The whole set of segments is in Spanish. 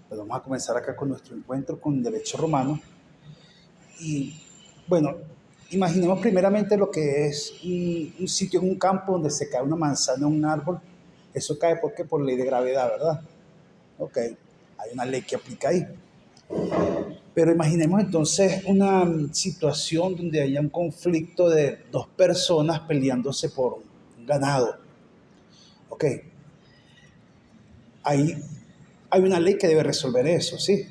Pues vamos a comenzar acá con nuestro encuentro con derecho romano. Y bueno, imaginemos primeramente lo que es un sitio en un campo donde se cae una manzana en un árbol. Eso cae porque por ley de gravedad, ¿verdad? Ok, hay una ley que aplica ahí. Pero imaginemos entonces una situación donde haya un conflicto de dos personas peleándose por un ganado. Ok, ahí hay una ley que debe resolver eso, ¿sí?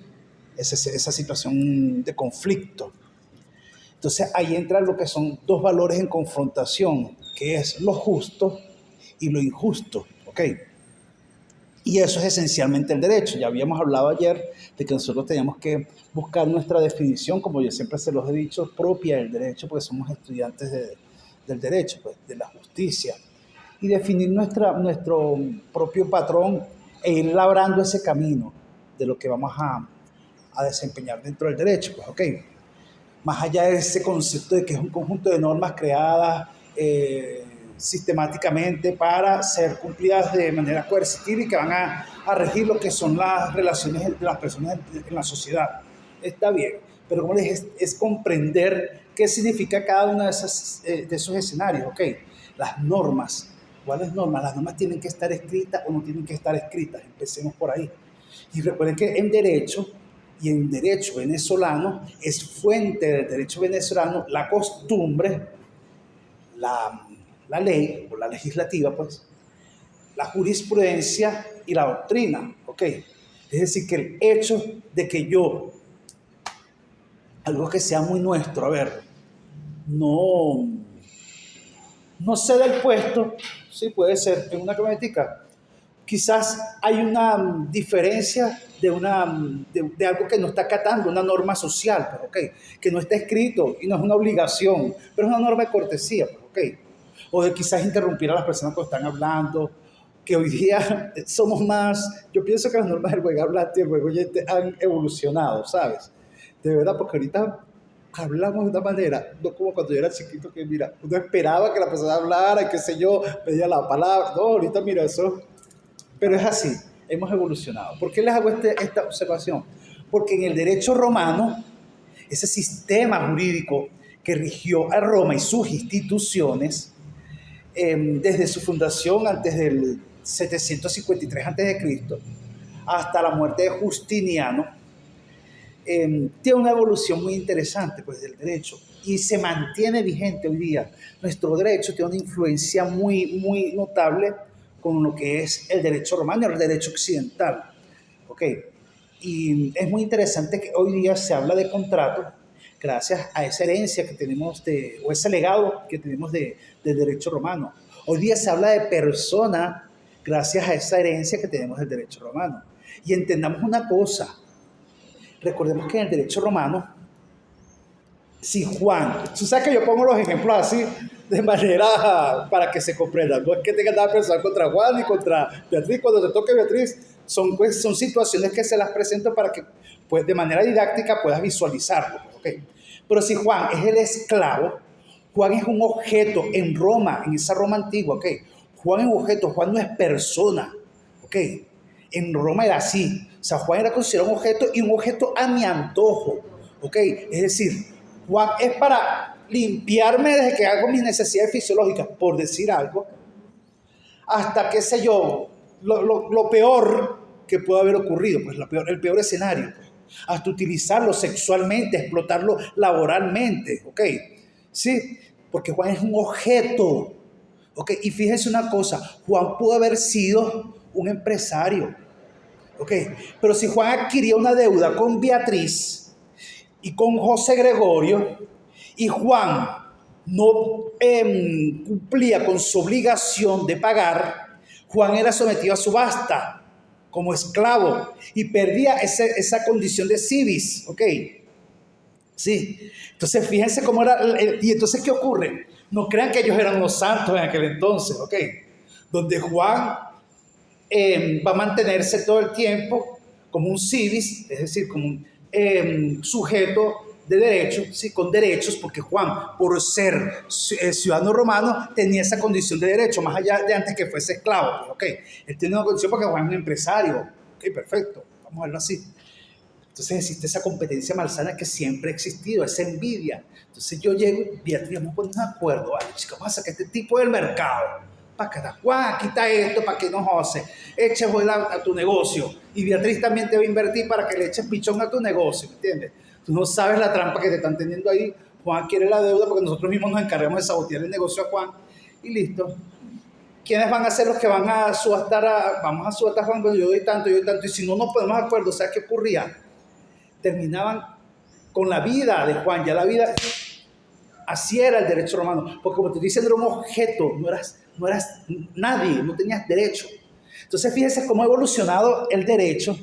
Esa situación de conflicto. Entonces ahí entra lo que son dos valores en confrontación, que es lo justo y lo injusto, ¿ok? Y eso es esencialmente el derecho. Ya habíamos hablado ayer de que nosotros teníamos que buscar nuestra definición, como yo siempre se los he dicho, propia del derecho, porque somos estudiantes del derecho, pues, de la justicia. Y definir nuestro propio patrón e ir labrando ese camino de lo que vamos a desempeñar dentro del derecho, pues, ¿ok? Más allá de ese concepto de que es un conjunto de normas creadas sistemáticamente para ser cumplidas de manera coercitiva y que van a regir lo que son las relaciones de las personas en la sociedad. Está bien, pero como les dije, es comprender qué significa cada uno de esos escenarios. Ok, las normas. ¿Cuáles normas? Las normas tienen que estar escritas o no tienen que estar escritas. Empecemos por ahí. Y recuerden que en derecho y en derecho venezolano es fuente del derecho venezolano la costumbre, la, la ley o la legislativa, pues, la jurisprudencia y la doctrina, ¿ok? Es decir, que el hecho de que yo, algo que sea muy nuestro, a ver, no, no ceda el puesto, sí puede ser en una camionetica, quizás hay una diferencia de algo que no está acatando, una norma social, pues, okay, que no está escrito y no es una obligación, pero es una norma de cortesía, pues, okay. O de quizás interrumpir a las personas que están hablando, que hoy día somos más, yo pienso que las normas del juego hablante y el juego oyente han evolucionado, ¿sabes? De verdad, porque ahorita hablamos de una manera, no como cuando yo era chiquito, que mira, uno esperaba que la persona hablara, y qué sé yo, pedía la palabra, no, ahorita mira, eso. Pero es así, hemos evolucionado. ¿Por qué les hago esta observación? Porque en el derecho romano, ese sistema jurídico que rigió a Roma y sus instituciones, desde su fundación antes del 753 a.C. hasta la muerte de Justiniano, tiene una evolución muy interesante, pues, del derecho y se mantiene vigente hoy día. Nuestro derecho tiene una influencia muy notable con lo que es el derecho romano y el derecho occidental. ¿Ok? Y es muy interesante que hoy día se habla de contrato gracias a esa herencia que tenemos o ese legado que tenemos del derecho romano. Hoy día se habla de persona gracias a esa herencia que tenemos del derecho romano. Y entendamos una cosa, recordemos que en el derecho romano, si Juan, tú sabes que yo pongo los ejemplos así de manera para que se comprenda, no es que tenga nada personal contra Juan ni contra Beatriz, cuando te toque Beatriz, son situaciones que se las presento para que pues, de manera didáctica puedas visualizarlo. ¿Okay? Pero si Juan es el esclavo, Juan es un objeto en Roma, en esa Roma antigua, ¿ok? Juan es un objeto, Juan no es persona, ¿ok? En Roma era así, o sea, Juan era considerado un objeto y un objeto a mi antojo, ¿ok? Es decir, Juan es para limpiarme desde que hago mis necesidades fisiológicas, por decir algo, hasta, qué sé yo, lo peor que puede haber ocurrido, pues el peor escenario, pues, hasta utilizarlo sexualmente, explotarlo laboralmente, ¿ok? Sí, porque Juan es un objeto, ¿ok? Y fíjense una cosa, Juan pudo haber sido un empresario, ¿ok? Pero si Juan adquiría una deuda con Beatriz y con José Gregorio, y Juan no cumplía con su obligación de pagar, Juan era sometido a subasta como esclavo y perdía esa condición de civis, ¿ok? Sí, entonces fíjense cómo era, y entonces ¿qué ocurre? No crean que ellos eran los santos en aquel entonces, ¿ok? Donde Juan va a mantenerse todo el tiempo como un civis, es decir, como un sujeto de derechos, sí, con derechos, porque Juan, por ser ciudadano romano, tenía esa condición de derecho, más allá de antes que fuese esclavo, ¿ok? Él tiene una condición porque Juan es un empresario, ¿ok? Perfecto, vamos a verlo así. Entonces existe esa competencia malsana que siempre ha existido, esa envidia. Entonces yo llego y Beatriz, vamos a poner un acuerdo, vale, chica, vamos a sacar este tipo del mercado. Para que Juan, quita esto para que no jose, eche a tu negocio. Y Beatriz también te va a invertir para que le eches pichón a tu negocio, ¿me entiendes? Tú no sabes la trampa que te están teniendo ahí. Juan quiere la deuda porque nosotros mismos nos encargamos de sabotear el negocio a Juan y listo. ¿Quiénes van a ser los que van a subastar? Vamos a subastar a Juan, bueno, yo doy tanto, y si no nos ponemos de acuerdo, ¿sabes qué ocurría? Terminaban con la vida de Juan, ya la vida, así era el derecho romano, porque como te estoy diciendo, era un objeto, no eras nadie, no tenías derecho. Entonces fíjense cómo ha evolucionado el derecho,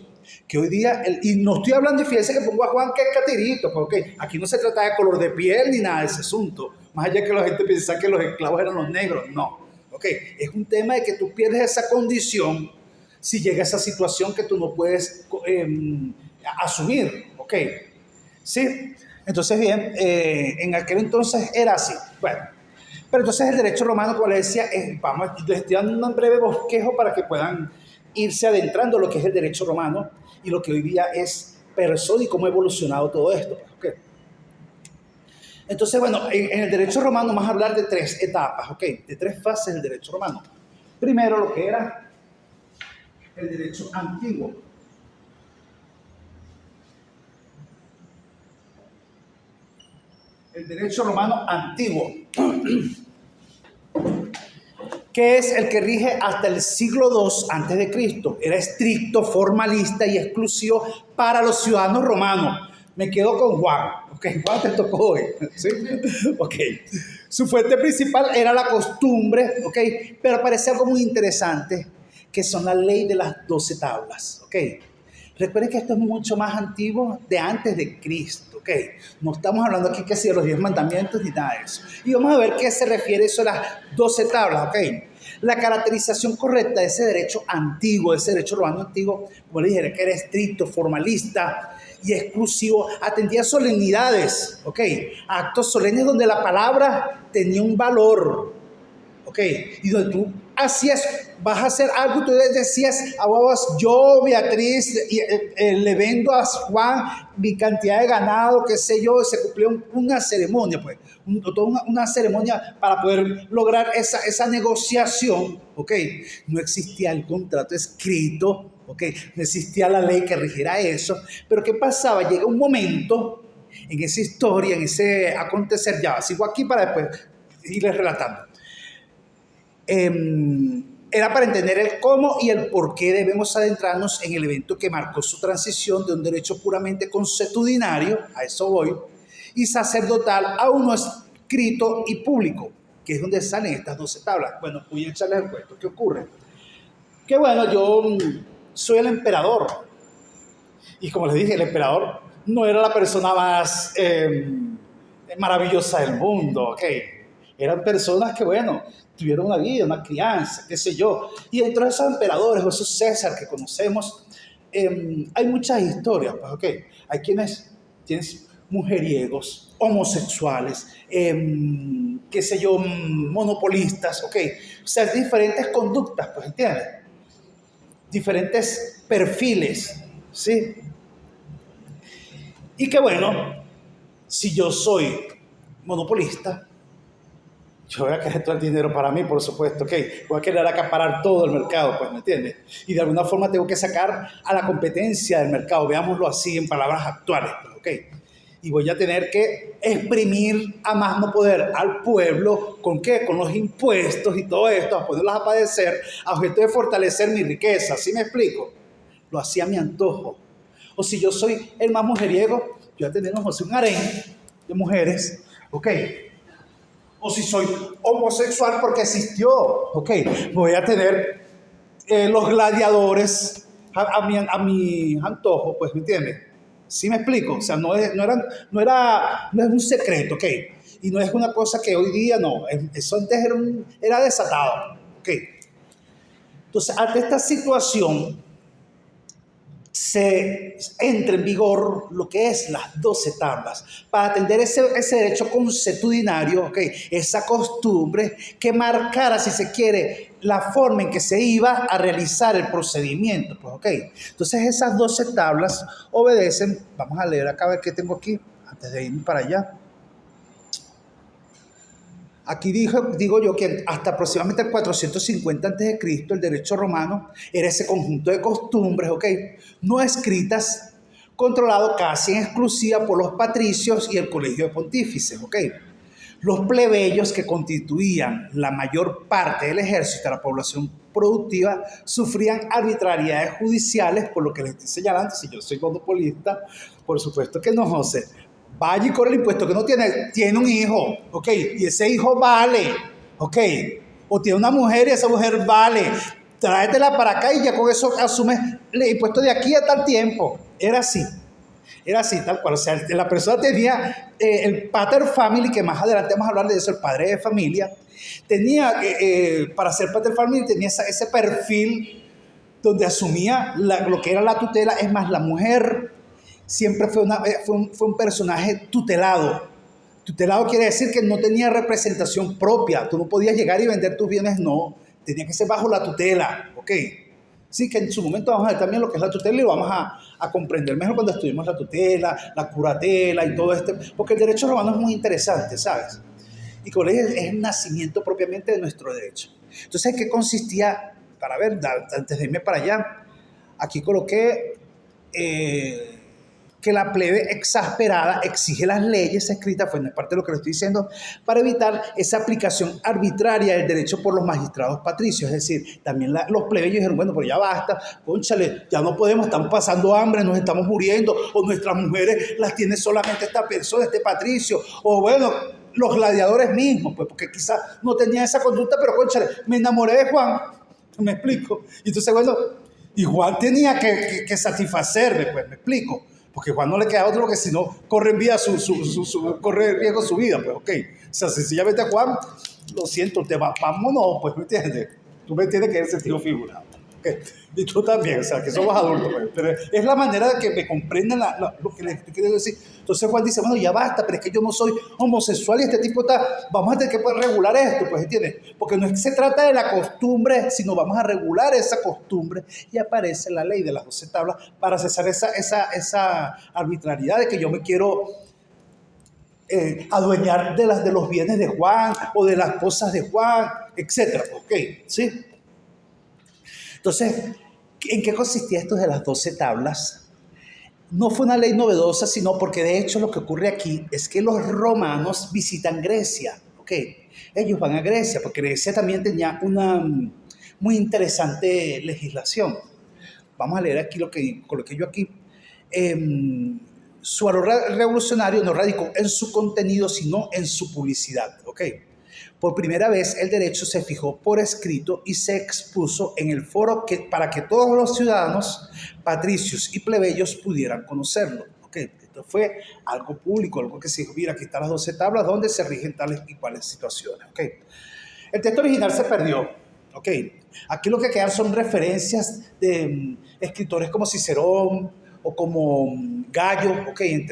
que hoy día, y no estoy hablando, y fíjense que pongo a Juan que es catirito, porque aquí no se trata de color de piel ni nada de ese asunto, más allá que la gente piensa que los esclavos eran los negros, no, es un tema de que tú pierdes esa condición si llega a esa situación que tú no puedes asumir, ¿sí? Entonces, bien, en aquel entonces era así. Bueno, pero entonces el derecho romano, como les decía, les estoy dando un breve bosquejo para que puedan irse adentrando en lo que es el derecho romano y lo que hoy día es persona y cómo ha evolucionado todo esto. Entonces, bueno, en el derecho romano vamos a hablar de 3 etapas, de 3 fases del derecho romano. Primero, lo que era el derecho antiguo. El derecho romano antiguo, que es el que rige hasta el siglo II antes de Cristo. Era estricto, formalista y exclusivo para los ciudadanos romanos. Me quedo con Juan. Juan te tocó hoy. ¿Sí? Su fuente principal era la costumbre, pero aparece algo muy interesante, que son la ley de las 12 tablas. Recuerden que esto es mucho más antiguo de antes de Cristo, No estamos hablando aquí que si de los 10 mandamientos ni nada de eso. Y vamos a ver qué se refiere eso a las 12 tablas, La caracterización correcta de ese derecho antiguo, de ese derecho romano antiguo, como le dije, que era estricto, formalista y exclusivo, atendía solemnidades, actos solemnes donde la palabra tenía un valor, y donde tú vas a hacer algo, tú decías, yo, Beatriz, le vendo a Juan mi cantidad de ganado, qué sé yo, se cumplió una ceremonia, toda una ceremonia para poder lograr esa negociación, No existía el contrato escrito, No existía la ley que rigiera eso, pero ¿qué pasaba? Llega un momento en esa historia, en ese acontecer, ya sigo aquí para después irles relatando. Era para entender el cómo y el por qué debemos adentrarnos en el evento que marcó su transición de un derecho puramente consuetudinario, a eso voy, y sacerdotal a uno escrito y público, que es donde salen estas 12 tablas. Bueno, voy a echarles el cuento. ¿Qué ocurre? Que bueno, yo soy el emperador, y como les dije, el emperador no era la persona más maravillosa del mundo, Eran personas que, bueno, tuvieron una vida, una crianza, qué sé yo. Y dentro de esos emperadores o esos César que conocemos, hay muchas historias, Hay quienes tienen mujeriegos, homosexuales, qué sé yo, monopolistas, O sea, diferentes conductas, ¿entiendes? Diferentes perfiles, ¿sí? Y que bueno, si yo soy monopolista, yo voy a querer todo el dinero para mí, por supuesto, Voy a querer acaparar todo el mercado, ¿me entiendes? Y de alguna forma tengo que sacar a la competencia del mercado, veámoslo así en palabras actuales, Y voy a tener que exprimir a más no poder al pueblo, ¿con qué? Con los impuestos y todo esto, a ponerlas a padecer, a objeto de fortalecer mi riqueza, ¿sí me explico? Lo hacía a mi antojo. O si yo soy el más mujeriego, yo voy a tener un harén de mujeres, O si soy homosexual porque existió, Voy a tener los gladiadores a mi antojo, ¿me entiendes? ¿Sí me explico? O sea, no es un secreto, Y no es una cosa que hoy día no, eso antes era desatado, Entonces, ante esta situación, se entre en vigor lo que es las 12 tablas, para atender ese derecho consuetudinario, ¿okay? Esa costumbre que marcara, si se quiere, la forma en que se iba a realizar el procedimiento. Pues, ¿okay? Entonces esas 12 tablas obedecen, vamos a leer acá a ver qué tengo aquí, antes de irme para allá. Aquí digo yo que hasta aproximadamente el 450 a.C., el derecho romano era ese conjunto de costumbres, ¿ok?, no escritas, controlado casi en exclusiva por los patricios y el colegio de pontífices, ¿ok? Los plebeyos, que constituían la mayor parte del ejército de la población productiva, sufrían arbitrariedades judiciales, por lo que les estoy señalando. Si yo soy monopolista, por supuesto que no, José. Vaya y corre el impuesto que no tiene un hijo, ¿ok? Y ese hijo vale, ¿ok? O tiene una mujer y esa mujer vale. Tráetela para acá y ya con eso asumes el impuesto de aquí a tal tiempo. Era así, tal cual. O sea, la persona tenía el pater family, que más adelante vamos a hablar de eso, el padre de familia. Tenía, para ser pater family, tenía ese perfil donde asumía lo que era la tutela. Es más, la mujer siempre fue un personaje tutelado. Tutelado quiere decir que no tenía representación propia. Tú no podías llegar y vender tus bienes, no. Tenía que ser bajo la tutela, ¿ok? Sí, que en su momento vamos a ver también lo que es la tutela y lo vamos a comprender mejor cuando estudiemos la tutela, la curatela y todo esto, porque el derecho romano es muy interesante, ¿sabes? Y como les dije, es el nacimiento propiamente de nuestro derecho. Entonces, ¿en qué consistía? Para ver, antes de irme para allá, aquí coloqué que la plebe exasperada exige las leyes escritas, fue parte de lo que le estoy diciendo, para evitar esa aplicación arbitraria del derecho por los magistrados patricios. Es decir, también los plebeyos dijeron, bueno, pero ya basta, cónchale, ya no podemos, estamos pasando hambre, nos estamos muriendo, o nuestras mujeres las tiene solamente esta persona, este patricio, o bueno, los gladiadores mismos, pues porque quizás no tenían esa conducta, pero cónchale, me enamoré de Juan, ¿me explico? Y entonces, bueno, y Juan tenía que satisfacerme, pues, ¿me explico? Porque Juan no le queda otro, que si no corre en vida corre riesgo su vida, pues, ok. O sea, sencillamente a Juan, lo siento, vámonos, pues, ¿me entiendes? Tú me entiendes que es el sentido figurado. Okay. Y tú también, o sea, que somos adultos, pues. Pero es la manera de que me comprendan lo que les quiero decir. Entonces Juan dice, bueno, ya basta, pero es que yo no soy homosexual y este tipo está, vamos a tener que regular esto, pues, ¿entiendes? Porque no es que se trata de la costumbre, sino vamos a regular esa costumbre, y aparece la ley de las 12 tablas para cesar esa arbitrariedad de que yo me quiero adueñar de los bienes de Juan o de las cosas de Juan, etcétera, ¿ok? ¿Sí? Entonces, ¿en qué consistía esto de las 12 tablas? No fue una ley novedosa, sino porque de hecho lo que ocurre aquí es que los romanos visitan Grecia, ¿ok? Ellos van a Grecia, porque Grecia también tenía una muy interesante legislación. Vamos a leer aquí lo que coloqué yo aquí. Su valor revolucionario no radicó en su contenido, sino en su publicidad, ¿ok? Por primera vez el derecho se fijó por escrito y se expuso en el foro para que todos los ciudadanos, patricios y plebeyos pudieran conocerlo. ¿Okay? Esto fue algo público, algo que se dijo, mira, aquí están las 12 tablas donde se rigen tales y cuales situaciones. ¿Okay? El texto original se perdió. ¿Okay? Aquí lo que quedan son referencias de escritores como Cicerón o como Gallo, ¿okay?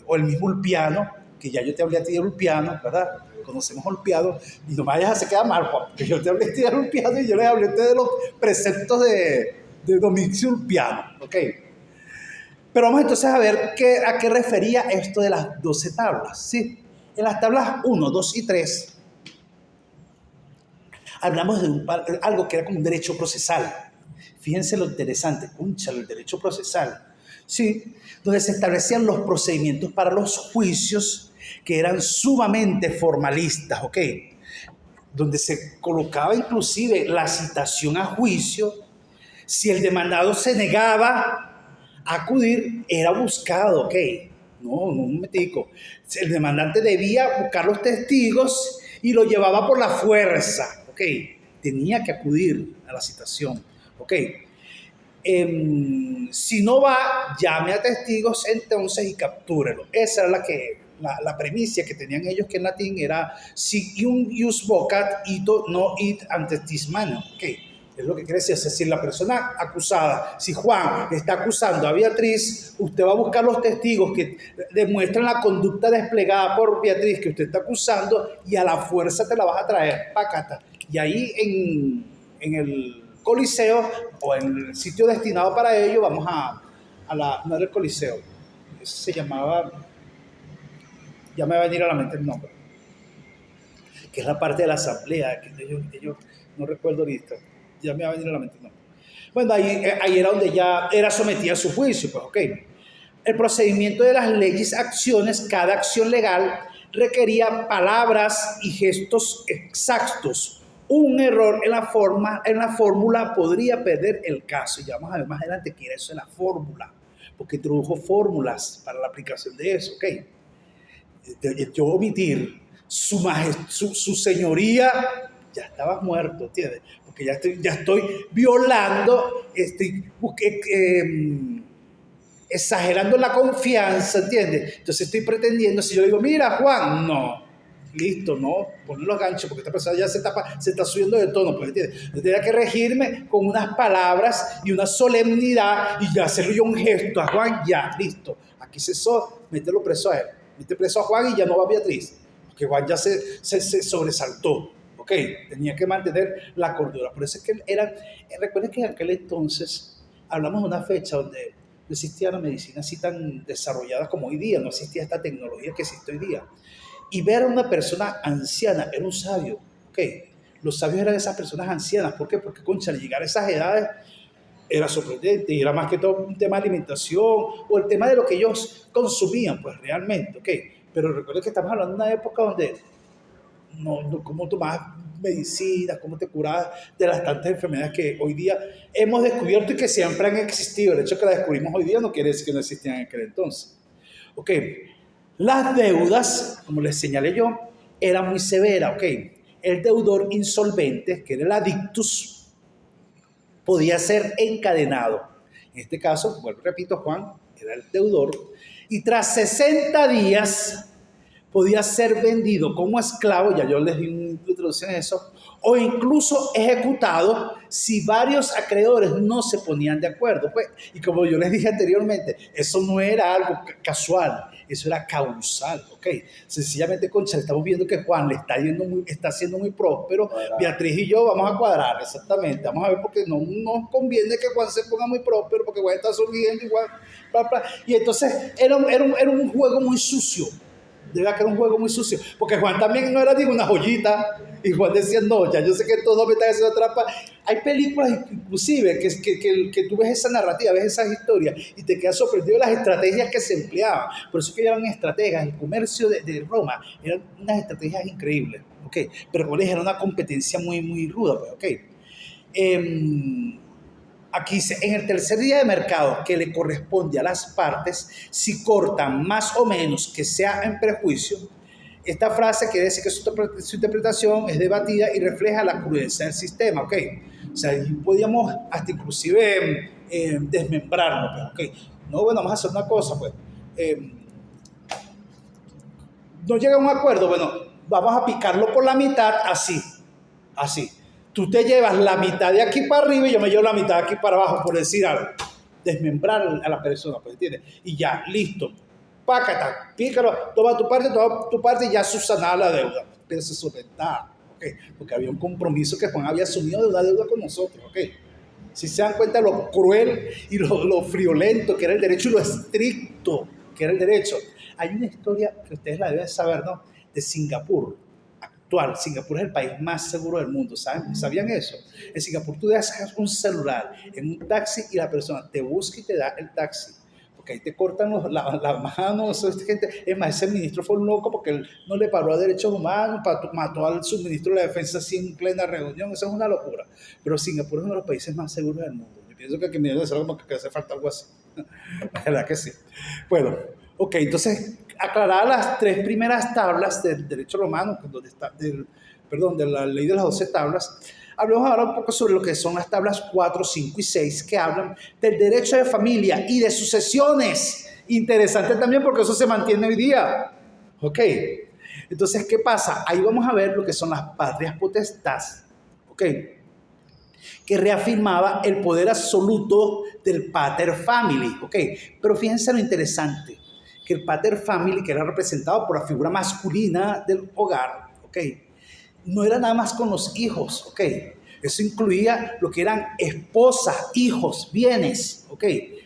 O el mismo Ulpiano, que ya yo te hablé a ti de Ulpiano, ¿verdad? Conocemos a Ulpiano, y no me vayas a hacer quedar mal, Juan, porque yo te hablé de Ulpiano y yo les hablé de los preceptos de Domicio Ulpiano, ¿ok? Pero vamos entonces a ver a qué refería esto de las 12 tablas, ¿sí? En las tablas 1, 2 y 3 hablamos de algo que era como un derecho procesal. Fíjense lo interesante, el derecho procesal, ¿sí? Donde se establecían los procedimientos para los juicios que eran sumamente formalistas, ¿ok? Donde se colocaba inclusive la citación a juicio. Si el demandado se negaba a acudir, era buscado, ¿ok? No, un momentico. El demandante debía buscar los testigos y lo llevaba por la fuerza, ¿ok? Tenía que acudir a la citación, ¿ok? Si no va, llame a testigos entonces y captúrelo. Esa era la premisa que tenían ellos, que en latín era si ius vocat ito no id ante tis mano. Okay. Es lo que quiere decir. Es decir, la persona acusada, si Juan está acusando a Beatriz, usted va a buscar los testigos que demuestran la conducta desplegada por Beatriz que usted está acusando y a la fuerza te la vas a traer, pácata. Y ahí en el Coliseo o en el sitio destinado para ello, vamos no era el Coliseo, eso se llamaba, ya me va a venir a la mente el nombre, que es la parte de la asamblea, que ellos no recuerdo ahorita, ya me va a venir a la mente el nombre. Bueno, ahí era donde ya era sometida a su juicio, pues ok. El procedimiento de las leyes, acciones, cada acción legal requería palabras y gestos exactos. Un error en la fórmula podría perder el caso. Ya vamos a ver más adelante qué era eso de la fórmula, porque introdujo fórmulas para la aplicación de eso, ok. Yo omitir su señoría, ya estabas muerto, ¿entiendes? Porque ya estoy violando, exagerando la confianza, ¿entiendes? Entonces estoy pretendiendo, si yo digo, mira Juan, no, listo, no, poner los ganchos, porque esta persona ya se está subiendo de tono, pues, ¿entiendes? Yo tenía que regirme con unas palabras y una solemnidad y ya hacerle yo un gesto a Juan, ya, listo, aquí cesó, mételo preso a él, mete preso a Juan y ya no va Beatriz, porque Juan ya se sobresaltó. Ok, tenía que mantener la cordura. Por eso es que recuerden que en aquel entonces hablamos de una fecha donde no existía la medicina así tan desarrollada como hoy día, no existía esta tecnología que existe hoy día. Y ver a una persona anciana era un sabio, ok. Los sabios eran esas personas ancianas, ¿por qué? Porque, concha, al llegar a esas edades era sorprendente y era más que todo un tema de alimentación o el tema de lo que ellos consumían, pues realmente, ok. Pero recuerden que estamos hablando de una época donde no cómo tomabas medicinas, cómo te curabas de las tantas enfermedades que hoy día hemos descubierto y que siempre han existido. El hecho de que las descubrimos hoy día no quiere decir que no existían en aquel entonces. Ok, las deudas, como les señalé yo, eran muy severas. Ok, el deudor insolvente, que era el adictus, podía ser encadenado. En este caso, vuelvo repito, Juan era el deudor, y tras 60 días podía ser vendido como esclavo, ya yo les di una introducción a eso, o incluso ejecutado si varios acreedores no se ponían de acuerdo. Pues, y como yo les dije anteriormente, eso no era algo casual, eso era causal, ¿ok? Sencillamente, concha, estamos viendo que Juan le está siendo muy próspero, Beatriz y yo vamos a cuadrar, exactamente, vamos a ver porque no nos conviene que Juan se ponga muy próspero, porque Juan está surgiendo igual, bla, bla. Y entonces era un juego muy sucio. De verdad que era un juego muy sucio, porque Juan también no era digo, una joyita, y Juan decía, no, ya yo sé que todos me están haciendo trampa. Hay películas inclusive que tú ves esa narrativa, ves esas historias, y te quedas sorprendido de las estrategias que se empleaban. Por eso que eran estrategas, el comercio de Roma, eran unas estrategias increíbles, ¿ok? Pero como les dije, era una competencia muy, muy ruda, pues, ¿ok? Aquí dice, en el tercer día de mercado que le corresponde a las partes, si cortan más o menos que sea en perjuicio, esta frase quiere decir que su interpretación es debatida y refleja la crudeza del sistema, ¿ok? O sea, podíamos hasta inclusive desmembrarlo, pues, ¿ok? No, bueno, vamos a hacer una cosa, pues. No llega a un acuerdo, bueno, vamos a picarlo por la mitad, así. Tú te llevas la mitad de aquí para arriba y yo me llevo la mitad de aquí para abajo, por decir algo. Desmembrar a la persona, pues, ¿entiendes? Y ya, listo. Pácata, pícalo, toma tu parte y ya subsanada la deuda. Pero se solventaba, ¿ok? Porque había un compromiso que Juan había asumido de una deuda con nosotros, ¿ok? Si se dan cuenta lo cruel y lo friolento que era el derecho y lo estricto que era el derecho. Hay una historia que ustedes la deben saber, ¿no? De Singapur. Singapur es el país más seguro del mundo, ¿saben? ¿Sabían eso? En Singapur tú dejas un celular en un taxi y la persona te busca y te da el taxi. Porque ahí te cortan las manos, gente. Es más, ese ministro fue un loco porque él no le paró a derechos humanos, mató al subministro de la defensa así en plena reunión. Eso es una locura. Pero Singapur es uno de los países más seguros del mundo. Yo pienso que aquí me debe ser como que hace falta algo así. La verdad que sí. Bueno, ok, entonces aclarar las tres primeras tablas del derecho romano, de la ley de las 12 tablas, hablemos ahora un poco sobre lo que son las tablas 4, 5 y 6, que hablan del derecho de familia y de sucesiones. Interesante también porque eso se mantiene hoy día. Ok, entonces, ¿qué pasa? Ahí vamos a ver lo que son las patrias potestas. Ok, que reafirmaba el poder absoluto del pater family, ¿ok? Pero fíjense lo interesante, que el pater family, que era representado por la figura masculina del hogar, ¿ok? No era nada más con los hijos, ¿ok? Eso incluía lo que eran esposas, hijos, bienes, ¿ok?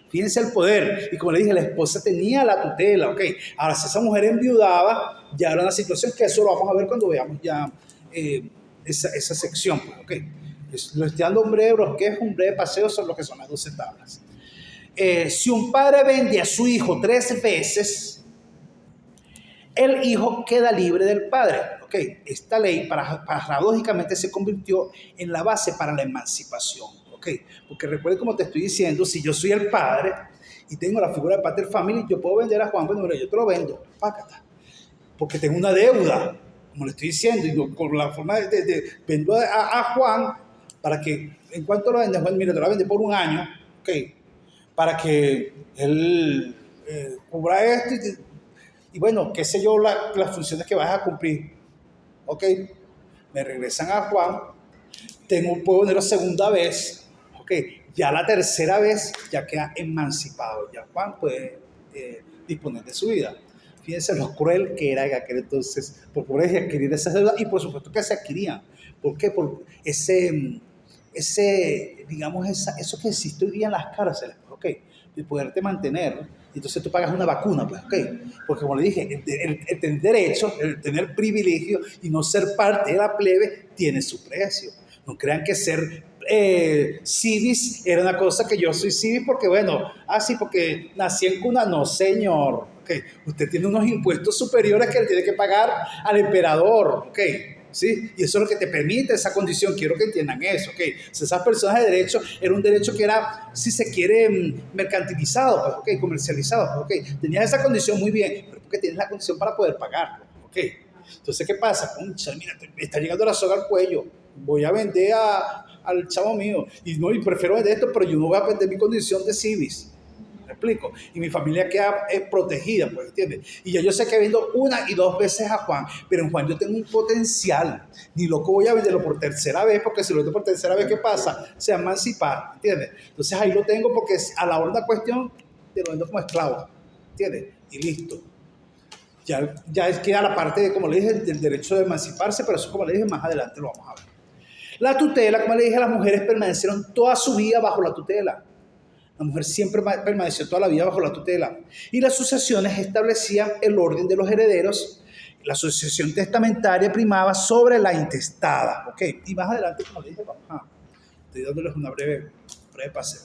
Fíjense el poder. Y como le dije, la esposa tenía la tutela, ¿ok? Ahora, si esa mujer enviudaba, ya era una situación que eso lo vamos a ver cuando veamos ya esa sección, pues, ¿ok? Lo estoy dando un breve bosquejo, un breve paseo sobre lo que son las 12 tablas. Si un padre vende a su hijo 3 veces, el hijo queda libre del padre. ¿Ok? Esta ley paradójicamente se convirtió en la base para la emancipación. ¿Ok? Porque recuerden, como te estoy diciendo, si yo soy el padre y tengo la figura de pater family, yo puedo vender a Juan, bueno, yo te lo vendo, pácata, porque tengo una deuda, como le estoy diciendo, y con la forma vendo a Juan para que, en cuanto lo vende, Juan, mira, te lo vende por un año, ¿ok? Para que él cubra esto y bueno, qué sé yo, las funciones que vas a cumplir. Ok, me regresan a Juan, puedo ponerlo segunda vez, ok, ya la tercera vez ya queda emancipado, ya Juan puede disponer de su vida. Fíjense lo cruel que era en aquel entonces, por poder adquirir esas deudas, y por supuesto que se adquirían. ¿Por qué? Por digamos, eso que existe hoy día en las cárceles, ok, de poderte mantener. Entonces tú pagas una vacuna, pues, ok. Porque como le dije, el tener derecho, el tener privilegio y no ser parte de la plebe tiene su precio. No crean que ser civis era una cosa que yo soy civis porque, bueno, sí, porque nací en cuna. No, señor. Okay. Usted tiene unos impuestos superiores que le tiene que pagar al emperador, ok. ¿Sí? Y eso es lo que te permite esa condición. Quiero que entiendan eso, ¿ok? O sea, esas personas de derecho, era un derecho que era, si se quiere, mercantilizado, pues, ¿ok? Comercializado, pues, ¿ok? Tenías esa condición muy bien, pero porque tienes la condición para poder pagarlo, ¿ok? Entonces, ¿qué pasa? Concha, mira, me está llegando la soga al cuello, voy a vender al chavo mío, y prefiero vender esto, pero yo no voy a vender mi condición de civis. ¿Me explico? Y mi familia queda protegida, pues, ¿entiendes? Y ya yo sé que vendo 1 y 2 veces a Juan, pero en Juan yo tengo un potencial. Ni loco voy a venderlo por tercera vez, porque si lo vendo por tercera vez, ¿qué pasa? Se emancipar, ¿entiendes? Entonces ahí lo tengo porque a la hora de la cuestión te lo vendo como esclavo, ¿entiendes? Y listo. Ya queda la parte de, como le dije, del derecho de emanciparse, pero eso, como le dije, más adelante lo vamos a ver. La tutela, como le dije, las mujeres permanecieron toda su vida bajo la tutela. La mujer siempre permaneció toda la vida bajo la tutela. Y las sucesiones establecían el orden de los herederos. La sucesión testamentaria primaba sobre la intestada. ¿Ok? Y más adelante, como le dije, estoy dándoles una breve paseo.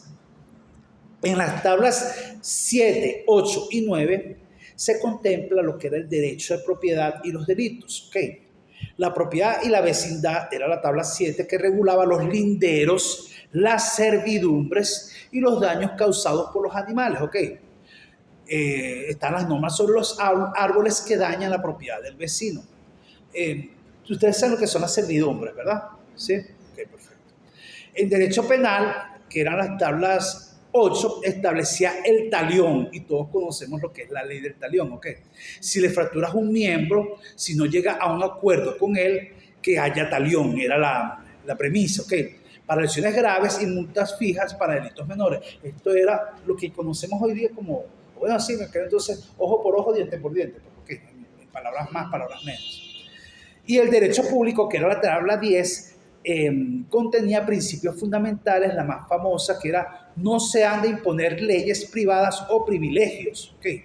En las tablas 7, 8 y 9 se contempla lo que era el derecho de propiedad y los delitos. ¿Ok? La propiedad y la vecindad era la tabla 7, que regulaba los linderos, las servidumbres y los daños causados por los animales, ¿ok? Están las normas sobre los árboles que dañan la propiedad del vecino. Ustedes saben lo que son las servidumbres, ¿verdad? Sí, ok, perfecto. El derecho penal, que eran las tablas 8, establecía el talión, y todos conocemos lo que es la ley del talión, ¿ok? Si le fracturas un miembro, si no llega a un acuerdo con él, que haya talión, era la premisa, ¿ok? Para lesiones graves y multas fijas para delitos menores. Esto era lo que conocemos hoy día como, bueno, así, entonces, ojo por ojo, diente por diente, porque en palabras más, palabras menos. Y el derecho público, que era la tabla 10, contenía principios fundamentales, la más famosa, que era no se han de imponer leyes privadas o privilegios. ¿Okay?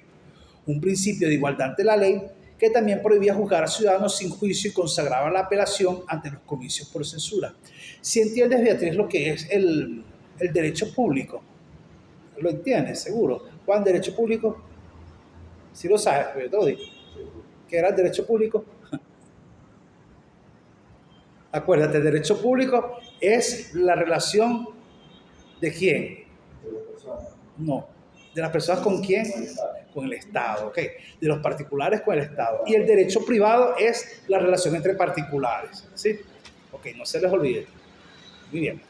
Un principio de igualdad ante la ley, que también prohibía juzgar a ciudadanos sin juicio y consagraba la apelación ante los comicios por censura. Si entiendes, Beatriz, lo que es el derecho público, lo entiendes, seguro. Juan, derecho público, si lo sabes, yo te lo digo. ¿Qué era el derecho público? Acuérdate, el derecho público es la relación ¿de quién? De las personas. No. ¿De las personas con quién? Con el Estado, ¿ok? De los particulares con el Estado. Y el derecho privado es la relación entre particulares, ¿sí? Ok, no se les olvide. Muy bien.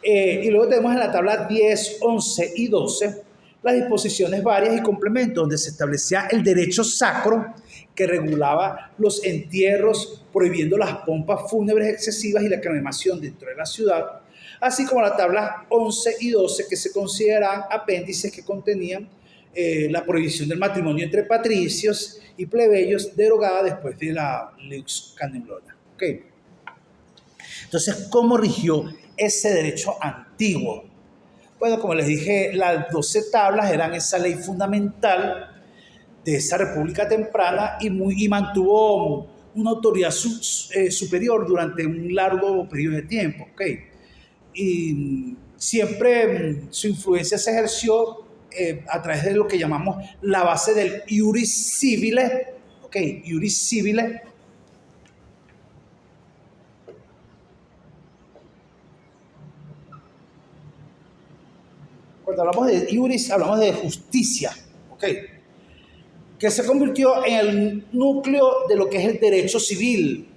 Y luego tenemos en la tabla 10, 11 y 12 las disposiciones varias y complementos, donde se establecía el derecho sacro, que regulaba los entierros, prohibiendo las pompas fúnebres excesivas y la cremación dentro de la ciudad, así como las tablas 11 y 12 que se consideran apéndices que contenían la prohibición del matrimonio entre patricios y plebeyos derogada después de la Lux Canelonia. ¿Okay? Entonces, ¿cómo rigió ese derecho antiguo? Bueno, como les dije, las 12 tablas eran esa ley fundamental de esa república temprana y mantuvo una autoridad superior durante un largo periodo de tiempo. ¿Okay? Y siempre su influencia se ejerció a través de lo que llamamos la base del iuris civile. ¿Okay? Iuris civile. Cuando hablamos de iuris, hablamos de justicia. ¿Okay? Que se convirtió en el núcleo de lo que es el derecho civil,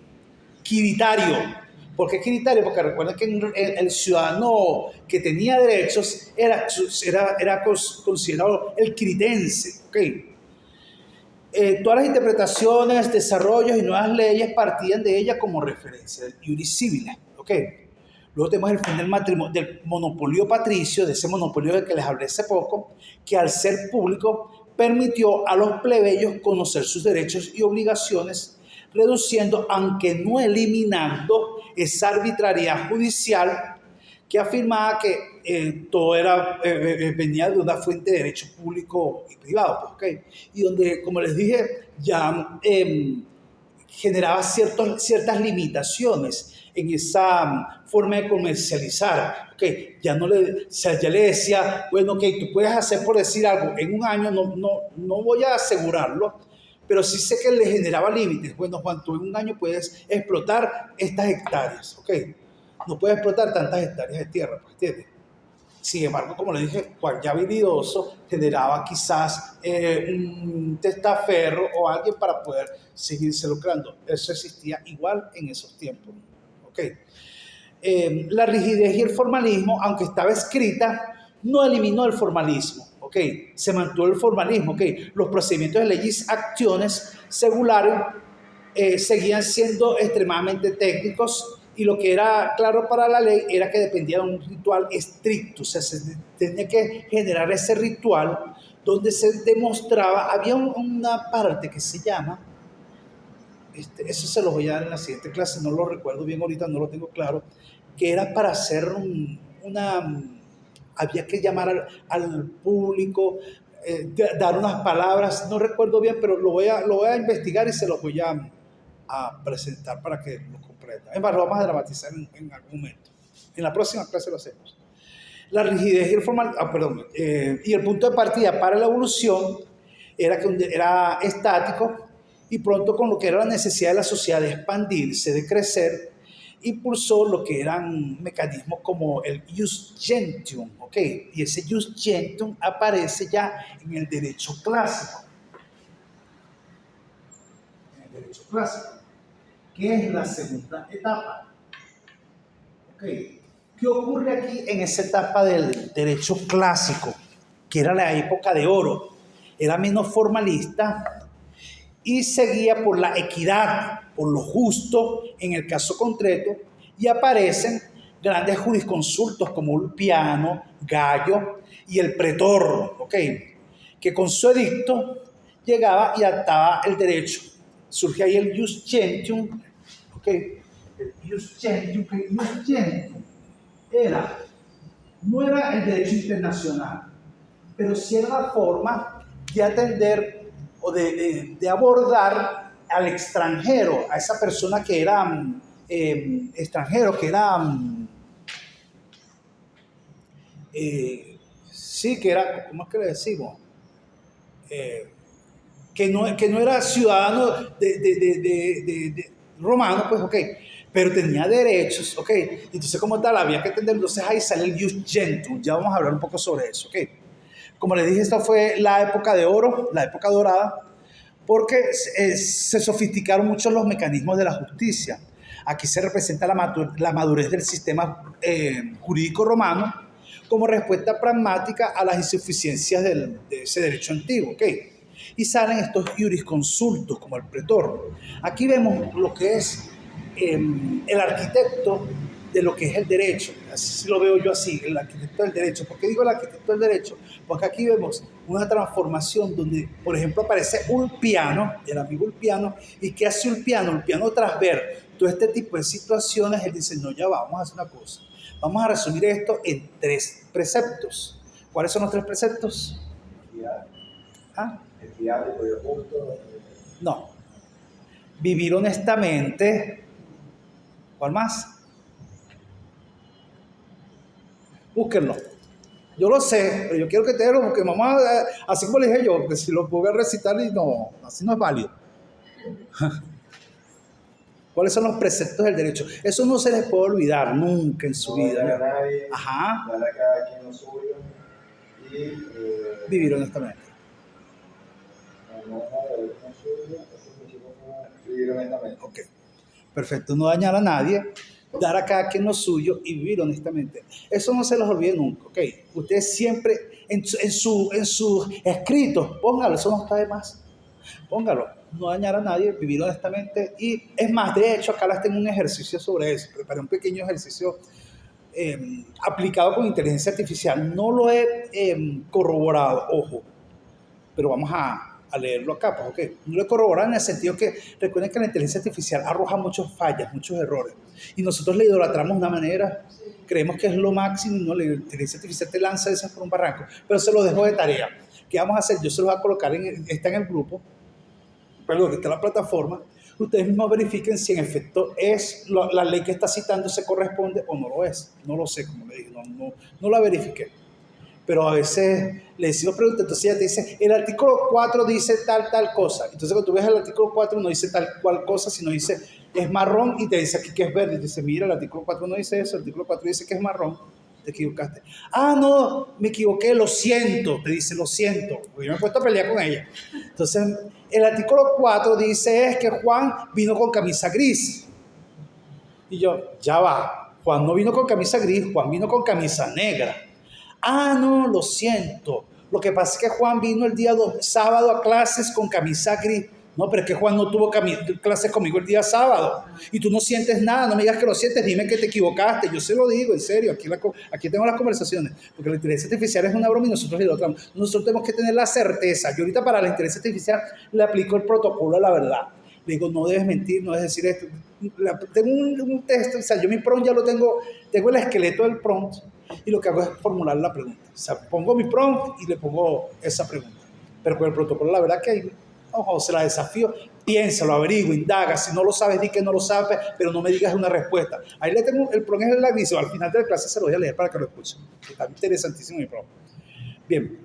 quiritario. ¿Por qué quiritario? Porque recuerden que el ciudadano que tenía derechos era considerado el quiritense. ¿Okay? Todas las interpretaciones, desarrollos y nuevas leyes partían de ella como referencia, del iuris civile. ¿Okay? Luego tenemos el fin del monopolio patricio, de ese monopolio del que les hablé hace poco, que al ser público permitió a los plebeyos conocer sus derechos y obligaciones, reduciendo, aunque no eliminando, esa arbitrariedad judicial que afirmaba que todo venía de una fuente de derecho público y privado. ¿Okay? Y donde, como les dije, ya generaba ciertas limitaciones en esa forma de comercializar. ¿Okay? Ya le decía, bueno, ok, tú puedes hacer, por decir algo, en un año no voy a asegurarlo, pero sí sé que le generaba límites. Bueno, Juan, tú en un año puedes explotar estas hectáreas. ¿Okay? No puedes explotar tantas hectáreas de tierra, pues, ¿entiendes? Sin embargo, como le dije, Juan ya habilidoso generaba quizás un testaferro o alguien para poder seguirse lucrando. Eso existía igual en esos tiempos. ¿Okay? La rigidez y el formalismo, aunque estaba escrita, no eliminó el formalismo. ¿Okay? Se mantuvo el formalismo. ¿Okay? Los procedimientos de leyes acciones segulares seguían siendo extremadamente técnicos, y lo que era claro para la ley era que dependía de un ritual estricto. O sea, se tenía que generar ese ritual donde se demostraba, había una parte que se llama, eso se lo voy a dar en la siguiente clase, no lo recuerdo bien ahorita, no lo tengo claro, que era para hacer había que llamar al público, dar unas palabras, no recuerdo bien, pero lo voy a investigar y se los voy a presentar para que lo comprendan. Es más, lo vamos a dramatizar en algún momento. En la próxima clase lo hacemos. La rigidez y y el punto de partida para la evolución era que era estático, y pronto, con lo que era la necesidad de la sociedad de expandirse, de crecer, impulsó lo que eran mecanismos como el jus gentium. ¿Okay? Y ese jus gentium aparece ya en el derecho clásico. Derecho clásico, que es la segunda etapa. ¿Okay? ¿Qué ocurre aquí en esa etapa del derecho clásico? Que era la época de oro. Era menos formalista y seguía por la equidad, por lo justo en el caso concreto, y aparecen grandes jurisconsultos como Ulpiano, Gallo y el pretor. ¿Okay? Que con su edicto llegaba y adaptaba el derecho. Surge ahí el jus gentium. ¿Okay? El jus gentium, no era el derecho internacional, pero sí era la forma de atender o de abordar al extranjero, a esa persona que era extranjero, que era sí, que era, ¿cómo es que le decimos? Que no era ciudadano de romano, pues, ok, pero tenía derechos, ok. Entonces, como tal, había que atender. Entonces ahí sale el jus gentium. Ya vamos a hablar un poco sobre eso, ok. Como les dije, esta fue la época de oro, la época dorada, porque se sofisticaron mucho los mecanismos de la justicia. Aquí se representa la madurez del sistema jurídico romano como respuesta pragmática a las insuficiencias de ese derecho antiguo. ¿Okay? Y salen estos jurisconsultos como el pretor. Aquí vemos lo que es el arquitecto de lo que es el derecho. Así lo veo yo así, el arquitecto del derecho. ¿Por qué digo el arquitecto del derecho? Porque aquí vemos una transformación donde, por ejemplo, aparece Ulpiano, el amigo Ulpiano, ¿y qué hace Ulpiano? Ulpiano, tras ver todo este tipo de situaciones, él dice, no, ya va, vamos a hacer una cosa. Vamos a resumir esto en 3 preceptos. ¿Cuáles son los 3 preceptos? ¿Ah? Equidad, poder justo. No. Vivir honestamente. ¿Cuál más? Búsquenlo. Yo lo sé, pero yo quiero que te lo busquen, mamá, así como le dije yo, porque si lo voy a recitar y no, así no es válido. ¿Cuáles son los preceptos del derecho? Eso no se les puede olvidar nunca en su vida. No dañar a nadie, Ajá. dar a cada quien lo suyo y Vivir honestamente. vivir honestamente. Ok, perfecto. No dañar a nadie, dar a cada quien lo suyo y vivir honestamente. Eso no se los olvide nunca, ¿ok? Ustedes siempre en sus escritos, póngalo, eso no está de más. Póngalo, no dañar a nadie, vivir honestamente. Y es más, de hecho, acá les tengo un ejercicio sobre eso. Preparé un pequeño ejercicio aplicado con inteligencia artificial. No lo he corroborado, ojo, pero vamos a leerlo acá, pues, okay. No lo he corroborado en el sentido que recuerden que la inteligencia artificial arroja muchas fallas, muchos errores. Y nosotros le idolatramos de una manera, creemos que es lo máximo, y no, la inteligencia artificial te lanza esas por un barranco. Pero se lo dejo de tarea. ¿Qué vamos a hacer? Yo se lo voy a colocar, está en el grupo, perdón, que está en la plataforma. Ustedes mismos verifiquen si en efecto es la ley que está citando se corresponde o no lo es. No lo sé, como le dije, no la verifiqué. Pero a veces le decimos preguntas, entonces ella te dice, el artículo 4 dice tal cosa. Entonces cuando tú ves el artículo 4 no dice tal cual cosa, sino dice es marrón y te dice aquí que es verde. Y te dice, mira, el artículo 4 no dice eso, el artículo 4 dice que es marrón. Te equivocaste. Ah, no, me equivoqué, lo siento. Te dice, lo siento. Porque yo me he puesto a pelear con ella. Entonces, el artículo 4 dice es que Juan vino con camisa gris. Y yo, ya va. Juan no vino con camisa gris, Juan vino con camisa negra. Ah, no, lo siento. Lo que pasa es que Juan vino el día sábado a clases con camisa gris. No, pero es que Juan no tuvo clases conmigo el día sábado. Y tú no sientes nada, no me digas que lo sientes, dime que te equivocaste. Yo se lo digo, en serio, aquí tengo las conversaciones. Porque la inteligencia artificial es una broma y nosotros le idolatramos. Nosotros tenemos que tener la certeza. Yo ahorita para la inteligencia artificial le aplico el protocolo a la verdad. Le digo, no debes mentir, no debes decir esto. Tengo un texto, o sea, yo mi prompt ya lo tengo el esqueleto del prompt y lo que hago es formular la pregunta. O sea, pongo mi prompt y le pongo esa pregunta. Pero con el protocolo, la verdad que hay, ojo, se la desafío, piénsalo, averigua, indaga. Si no lo sabes, di que no lo sabes, pero no me digas una respuesta. Ahí le tengo, el prompt es el aviso, al final de la clase se lo voy a leer para que lo escuchen. Está interesantísimo mi prompt. Bien.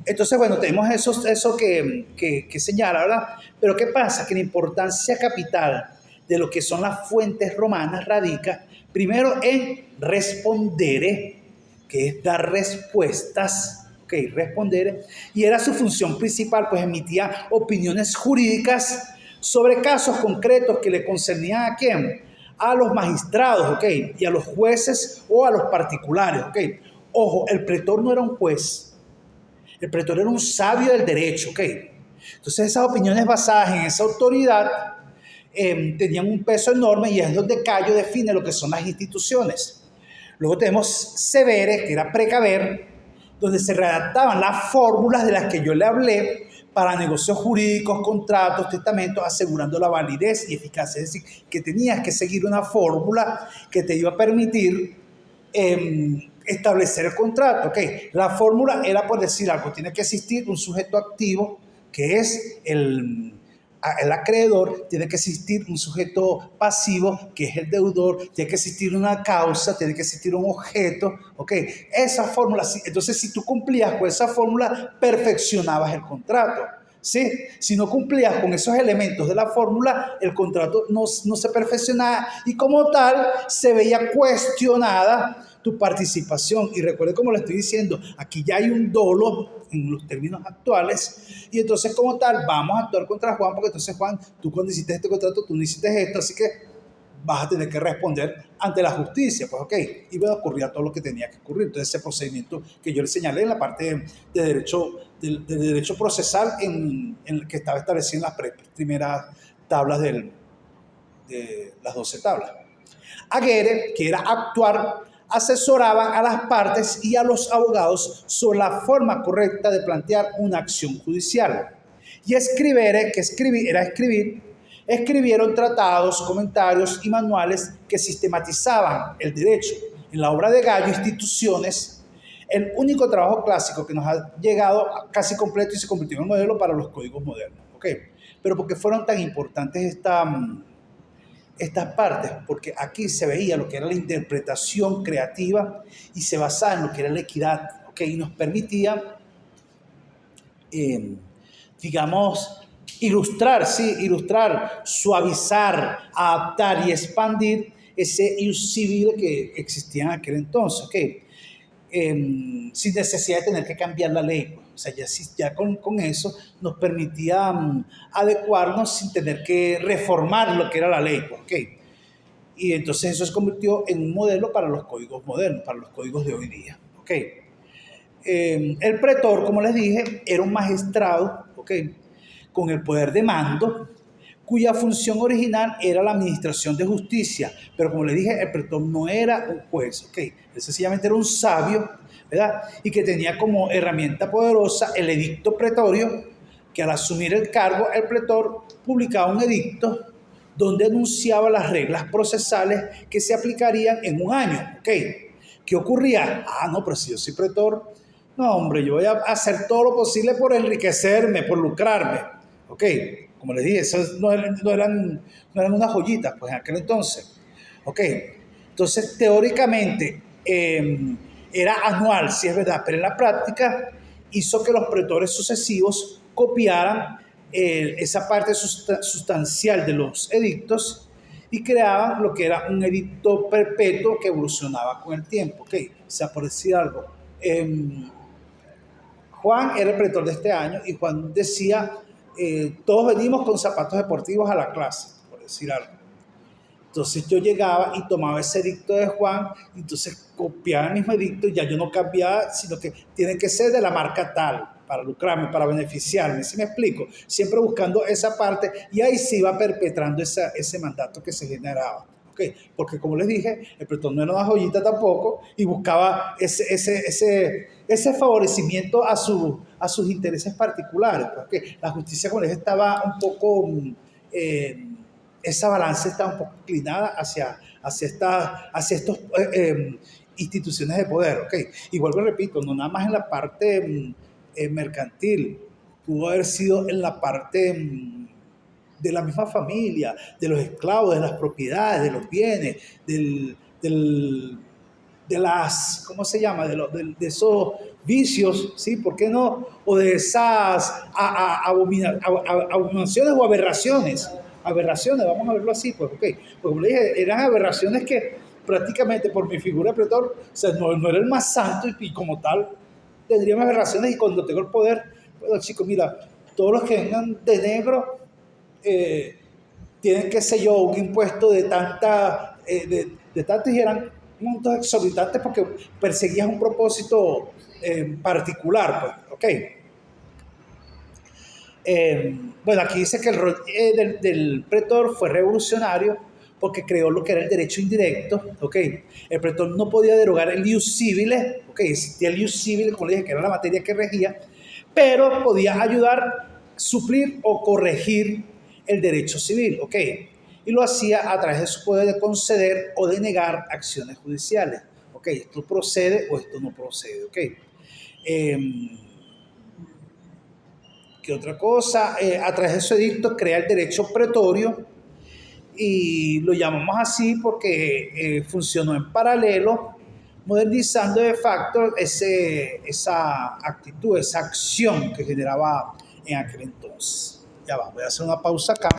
Entonces, bueno, tenemos eso que señala, ¿verdad? Pero ¿qué pasa? Que la importancia capital de lo que son las fuentes romanas radica primero en respondere, que es dar respuestas, ok, respondere, y era su función principal, pues emitía opiniones jurídicas sobre casos concretos que le concernían ¿a quién? A los magistrados, ok, y a los jueces o a los particulares, ok. Ojo, el pretor no era un juez. El pretor era un sabio del derecho, ¿ok? Entonces esas opiniones basadas en esa autoridad tenían un peso enorme y es donde Cayo define lo que son las instituciones. Luego tenemos severe, que era precaver, donde se redactaban las fórmulas de las que yo le hablé para negocios jurídicos, contratos, testamentos, asegurando la validez y eficacia. Es decir, que tenías que seguir una fórmula que te iba a permitir establecer el contrato. Okay. La fórmula era por decir algo, tiene que existir un sujeto activo que es el acreedor, tiene que existir un sujeto pasivo que es el deudor, tiene que existir una causa, tiene que existir un objeto. Okay. Esa fórmula, entonces si tú cumplías con esa fórmula, perfeccionabas el contrato. ¿Sí? Si no cumplías con esos elementos de la fórmula, el contrato no se perfeccionaba y como tal se veía cuestionada tu participación. Y recuerde, como le estoy diciendo, aquí ya hay un dolo en los términos actuales y entonces como tal vamos a actuar contra Juan porque entonces Juan, tú cuando hiciste este contrato, tú no hiciste esto, así que vas a tener que responder ante la justicia, pues ok, y va a ocurrir todo lo que tenía que ocurrir. Entonces ese procedimiento que yo le señalé en la parte de derecho, del derecho procesal en el que estaba establecido en las primeras tablas de las 12 tablas. Agere, que era actuar, asesoraban a las partes y a los abogados sobre la forma correcta de plantear una acción judicial. Y escribere, que era escribir, escribieron tratados, comentarios y manuales que sistematizaban el derecho. En la obra de Gallo, Instituciones, el único trabajo clásico que nos ha llegado casi completo y se convirtió en un modelo para los códigos modernos. ¿Okay? Pero ¿por qué fueron tan importantes estas partes? Porque aquí se veía lo que era la interpretación creativa y se basaba en lo que era la equidad. ¿Okay? Y nos permitía, digamos, ilustrar, suavizar, adaptar y expandir ese ius civile que existía en aquel entonces, ¿okay? Sin necesidad de tener que cambiar la ley. Pues. O sea, ya con eso nos permitía adecuarnos sin tener que reformar lo que era la ley, pues, ¿okay? Y entonces eso se convirtió en un modelo para los códigos modernos, para los códigos de hoy día, ¿okay? El pretor, como les dije, era un magistrado, ¿okay? Con el poder de mando, cuya función original era la administración de justicia. Pero como les dije, el pretor no era un juez, ¿okay? Él sencillamente era un sabio, ¿verdad? Y que tenía como herramienta poderosa el edicto pretorio, que al asumir el cargo, el pretor publicaba un edicto donde anunciaba las reglas procesales que se aplicarían en un año, ¿okay? ¿Qué ocurría? No, pero si yo soy pretor, no, hombre, yo voy a hacer todo lo posible por enriquecerme, por lucrarme, ¿ok? Como les dije, esas no eran unas joyitas, pues en aquel entonces, ¿ok? Entonces, teóricamente, era anual, sí es verdad, pero en la práctica hizo que los pretores sucesivos copiaran esa parte sustancial de los edictos y creaban lo que era un edicto perpetuo que evolucionaba con el tiempo, ¿ok? O sea, por decir algo, Juan era el pretor de este año y Juan decía, todos venimos con zapatos deportivos a la clase, por decir algo. Entonces yo llegaba y tomaba ese edicto de Juan, y entonces copiaba el mismo edicto y ya yo no cambiaba, sino que tienen que ser de la marca tal, para lucrarme, para beneficiarme, ¿sí me explico? Siempre buscando esa parte y ahí se iba perpetrando ese mandato que se generaba. ¿Okay? Porque como les dije, el pretor no era una joyita tampoco y buscaba ese favorecimiento a sus intereses particulares. Porque la justicia, como les dije, estaba un poco, esa balanza estaba un poco inclinada hacia estas instituciones de poder. ¿Okay? Y vuelvo y repito, no nada más en la parte mercantil, pudo haber sido en la parte de la misma familia, de los esclavos, de las propiedades, de los bienes, de las, ¿cómo se llama? De esos vicios, ¿sí? ¿Por qué no? O de esas abominaciones o aberraciones, vamos a verlo así, pues, ok. Pues como le dije, eran aberraciones que prácticamente por mi figura de pretor, o sea, no era el más santo y como tal tendríamos aberraciones, y cuando tengo el poder, bueno, chicos, mira, todos los que vengan de negro tienen, qué sé yo, un impuesto de tanto, y eran montos exorbitantes porque perseguían un propósito particular, pues, ok. Bueno, aquí dice que el rol del pretor fue revolucionario porque creó lo que era el derecho indirecto, ¿ok? El pretor no podía derogar el ius civile, ¿ok? Existía el ius civile, como le dije, que era la materia que regía, pero podía ayudar, suplir o corregir el derecho civil, ¿ok? Y lo hacía a través de su poder de conceder o de negar acciones judiciales, ¿ok? Esto procede o esto no procede, ¿ok? ¿Qué otra cosa? A través de su edicto crea el derecho pretorio, y lo llamamos así porque funcionó en paralelo, modernizando de facto esa actitud, esa acción que generaba en aquel entonces. Ya va, voy a hacer una pausa acá.